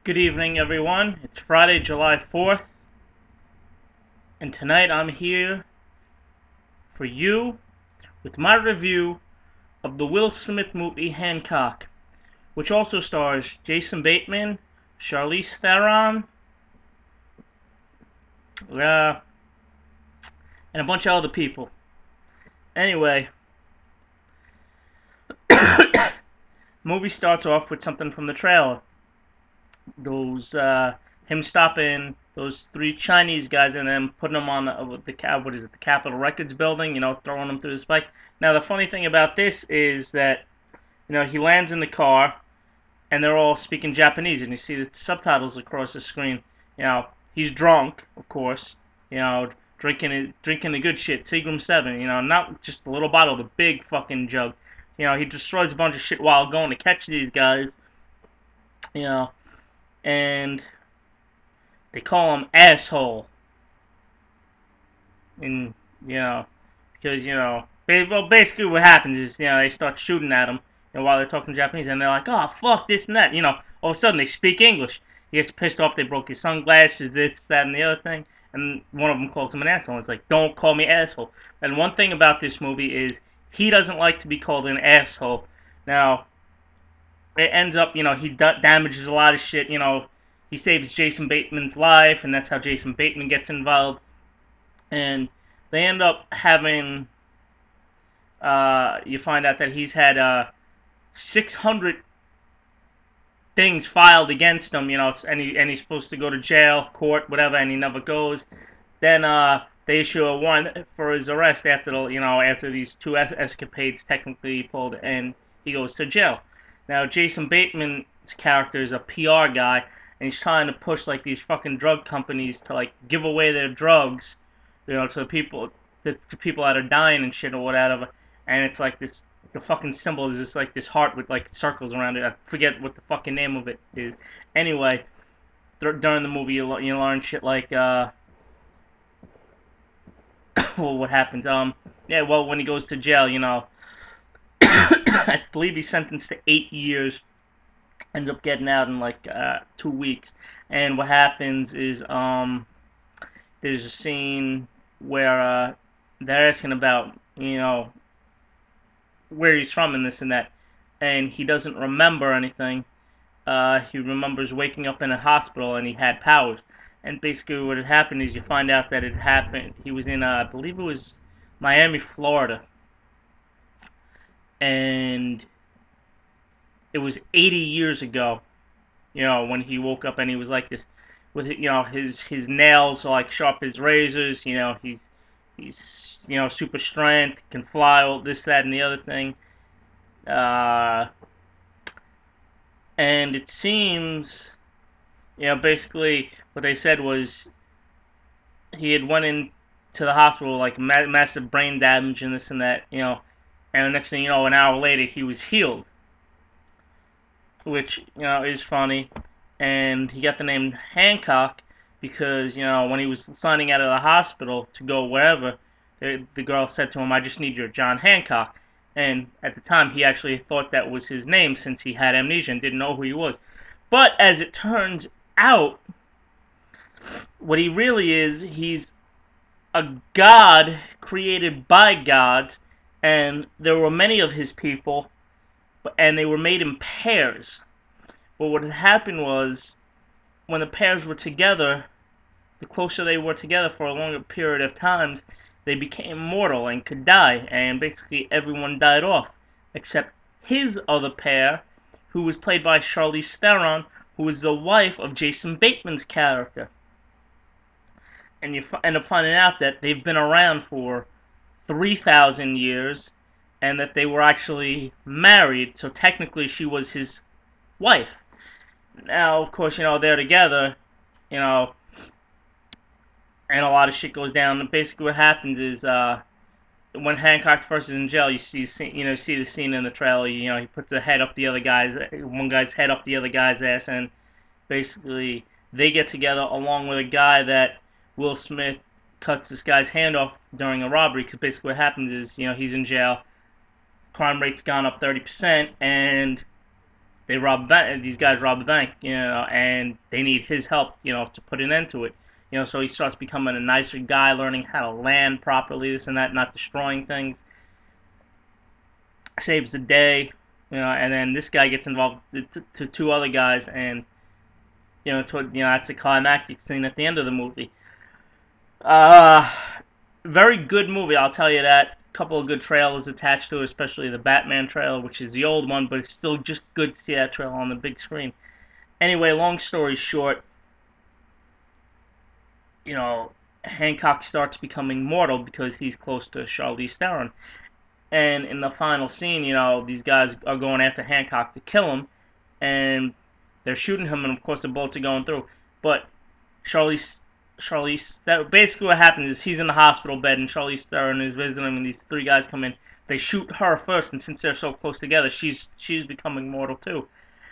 Good evening, everyone. It's Friday, July 4th, and tonight I'm here for you with my review of the Will Smith movie Hancock, which also stars Jason Bateman, Charlize Theron, and a bunch of other people. Anyway, movie starts off with something from the trailer. Him stopping those three Chinese guys and then putting them on the Capitol Records building, throwing them through the spike. Now the funny thing about this is that, he lands in the car and they're all speaking Japanese and you see the subtitles across the screen. He's drunk, of course, drinking the good shit, Seagram 7, not just a little bottle, the big fucking jug. He destroys a bunch of shit while going to catch these guys, and they call him asshole. And, because, basically what happens is, they start shooting at him, while they're talking Japanese, and they're like, oh, fuck, this and that, all of a sudden they speak English. He gets pissed off, they broke his sunglasses, this, that, and the other thing, and one of them calls him an asshole. It's like, don't call me asshole. And one thing about this movie is, he doesn't like to be called an asshole. Now, it ends up, he damages a lot of shit, he saves Jason Bateman's life, and that's how Jason Bateman gets involved. And they end up having, you find out that he's had 600 things filed against him, and he's supposed to go to jail, court, whatever, and he never goes. Then they issue a warrant for his arrest after these two escapades technically pulled, and he goes to jail. Now Jason Bateman's character is a PR guy, and he's trying to push like these fucking drug companies to like give away their drugs, to people that are dying and shit or whatever. And it's like this, the fucking symbol is just like this heart with like circles around it. I forget what the fucking name of it is. Anyway, during the movie you learn shit like well, what happens? Yeah, well, when he goes to jail, I believe he's sentenced to 8 years. Ends up getting out in like 2 weeks. And what happens is there's a scene where they're asking about where he's from and this and that, and he doesn't remember anything. He remembers waking up in a hospital and he had powers. And basically what had happened is you find out that it happened. He was in, I believe it was Miami, Florida. And it was 80 years ago, when he woke up and he was like this, with his nails are like sharp as razors. He's super strength, can fly, all this, that, and the other thing. And it seems, basically what they said was he had went into the hospital like massive brain damage and this and that, and the next thing you know, an hour later he was healed, which is funny. And he got the name Hancock because when he was signing out of the hospital to go wherever, the girl said to him, "I just need your John Hancock." And at the time, he actually thought that was his name since he had amnesia and didn't know who he was. But as it turns out, what he really is, he's a god created by gods, and there were many of his people, and they were made in pairs. But what had happened was, when the pairs were together, the closer they were together for a longer period of times, they became mortal and could die, and basically everyone died off, except his other pair, who was played by Charlize Theron, who was the wife of Jason Bateman's character. And you end up finding out that they've been around for 3,000 years, and that they were actually married, so technically she was his wife. Now, of course, they're together, and a lot of shit goes down. And basically what happens is, when Hancock first is in jail, you see the scene in the trailer. He puts one guy's head up the other guy's ass, and basically they get together along with a guy that Will Smith cuts this guy's hand off during a robbery. Because basically what happens is, he's in jail, crime rate's gone up 30%, and they rob a bank. These guys rob a bank, and they need his help, to put an end to it. So he starts becoming a nicer guy, learning how to land properly, this and that, not destroying things. Saves the day, and then this guy gets involved to two other guys, and that's a climactic scene at the end of the movie. Uh, Very good movie, I'll tell you that. Couple of good trailers attached to it, especially the Batman trailer, which is the old one, but it's still just good to see that trailer on the big screen. Anyway, long story short, you know, Hancock starts becoming mortal because he's close to Charlize Theron. And in the final scene, these guys are going after Hancock to kill him, and they're shooting him, and of course the bullets are going through. But that basically what happens is he's in the hospital bed, and Charlize Theron is visiting him, and these three guys come in. They shoot her first, and since they're so close together, she's becoming mortal too.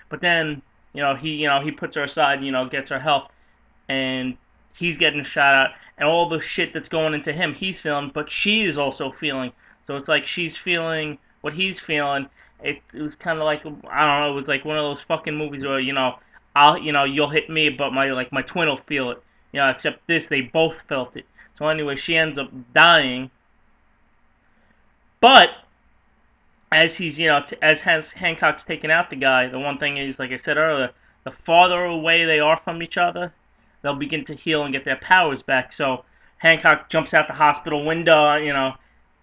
But then, he puts her aside, gets her help, and he's getting shot at, and all the shit that's going into him, he's feeling, but she is also feeling. So it's like she's feeling what he's feeling. It was kind of like, I don't know, it was like one of those fucking movies where you'll hit me, but my twin will feel it. Except this, they both felt it. So anyway, she ends up dying. But as he's as Hancock's taking out the guy, the one thing is, like I said earlier, the farther away they are from each other, they'll begin to heal and get their powers back. So Hancock jumps out the hospital window,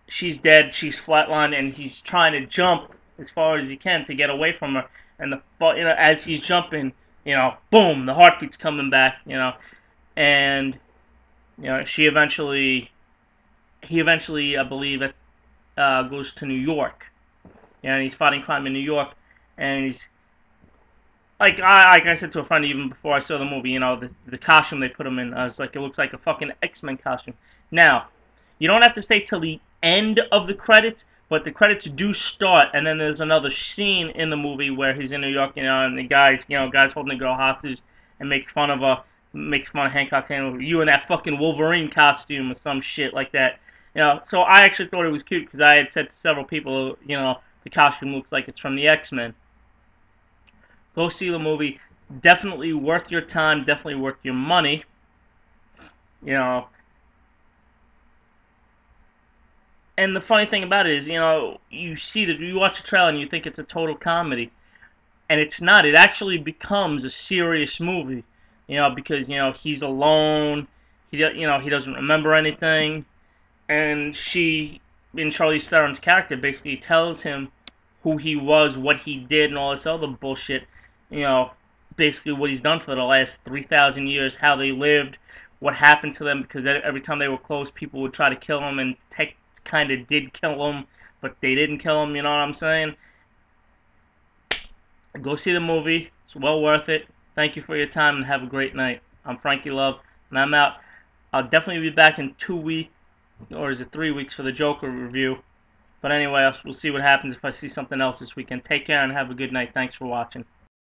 she's dead, she's flatlined, and he's trying to jump as far as he can to get away from her. And as he's jumping, boom, the heartbeat's coming back, and he eventually, I believe, goes to New York, and he's fighting crime in New York, and he's like I said to a friend even before I saw the movie, the costume they put him in, it's like it looks like a fucking X-Men costume. Now, you don't have to stay till the end of the credits, but the credits do start, and then there's another scene in the movie where he's in New York, and the guys holding the girl hostage and makes fun of Hancock, saying, "You in that fucking Wolverine costume," or some shit like that. So I actually thought it was cute because I had said to several people, the costume looks like it's from the X-Men. Go see the movie. Definitely worth your time. Definitely worth your money. And the funny thing about it is, you watch a trailer and you think it's a total comedy, and it's not. It actually becomes a serious movie, because he's alone. He doesn't remember anything, and in Charlize Theron's character, basically tells him who he was, what he did, and all this other bullshit. Basically what he's done for the last 3,000 years, how they lived, what happened to them, because every time they were close, people would try to kill him, and kind of did kill him, but they didn't kill him, you know what I'm saying? Go see the movie. It's well worth it. Thank you for your time, and have a great night. I'm Frankie Love, and I'm out. I'll definitely be back in 2 weeks, or is it 3 weeks, for the Joker review. But anyway, we'll see what happens if I see something else this weekend. Take care and have a good night. Thanks for watching.